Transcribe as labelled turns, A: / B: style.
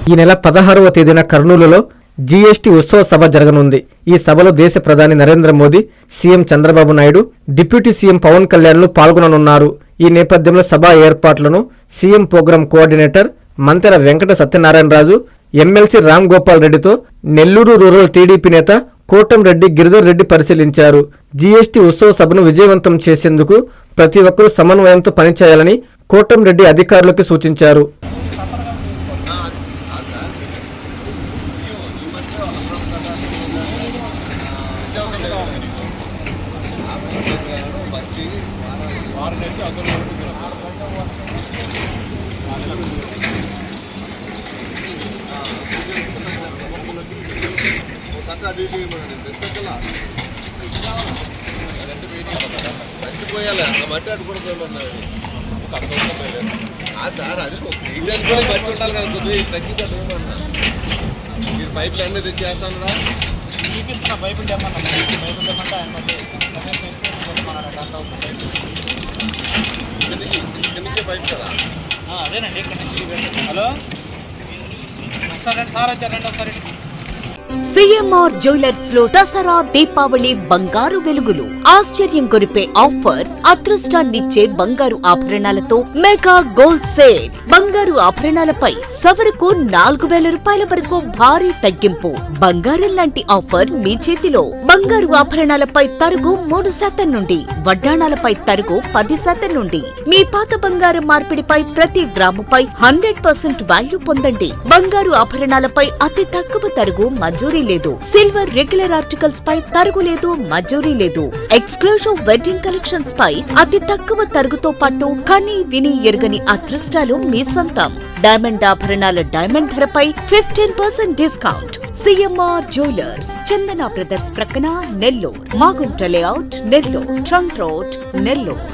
A: ఈ నెల 16వ తేదీన కర్నూలులో జీఎస్టీ ఉత్సవ సభ జరగనుంది. ఈ సభలో దేశ ప్రధాని Narendra Modi, CM Chandrababu Naidu, deputy CM Pawan కళ్యాణ్లు పాల్గొననున్నారు. ఈ నేపథ్యంలో సభ ఏర్పాట్లను CM program coordinator Mantena Venkata Satyanarayanaraju MLC Ram Gopal రెడ్డితో నెల్లూరు రూరల్ టీడీపీ నేత కోటంరెడ్డి గిరిధర్ రెడ్డి పరిశీలించారు. జీఎస్టీ ఉత్సవ సభను విజయవంతం చేసేందుకు ప్రతి ఒక్కరూ సమన్వయంతో పనిచేయాలని కోటంరెడ్డి అధికారులకు సూచించారు.
B: పైపులు అన్నీ తెచ్చేస్తాను చూపిస్తున్నా. పైపులు తెమ్మంటే ఆయన పైపు కదా. అదేనండి. హలో ఒకసారి సార్ వచ్చారండి. ఒకసారి
C: సిఎంఆర్ జ్యువెలర్స్ లో దసరా దీపావళి బంగారు వెలుగులు, ఆశ్చర్యం కొరిపే ఆఫర్స్, అదృష్టాన్నిచ్చే బంగారు ఆభరణాలతో మెగా గోల్డ్ సేల్. బంగారు ఆభరణాలపై సవరకు 4,000 రూపాయల వరకు భారీ తగ్గింపు. బంగారం లాంటి ఆఫర్ మీ చేతిలో. బంగారు ఆభరణాలపై తరుగు 3% నుండి, వడ్డాణాలపై తరుగు 10% నుండి. మీ పాత బంగారం మార్పిడిపై ప్రతి గ్రాముపై 100% వాల్యూ పొందండి. బంగారు ఆభరణాలపై అతి తక్కువ తరుగు మంజూరీ లేదు. సిల్వర్ రెగ్యులర్ ఆర్టికల్స్ పై తరుగు లేదు, మంజూరీ లేదు. ఎక్స్క్లూజివ్ వెడ్డింగ్ కలెక్షన్స్ పై అతి తక్కువ తరుగుతో పాటు కని విని ఎరుగని అదృష్టాలు మీ సొంతం. డైమండ్ ఆభరణాల డైమండ్ ధరపై 15% డిస్కౌంట్. సిఎంఆర్ జ్యువెలర్స్, చందన బ్రదర్స్ ప్రక్కన, Nellore. Magunta layout, Nellore. Trunk road, Nellore.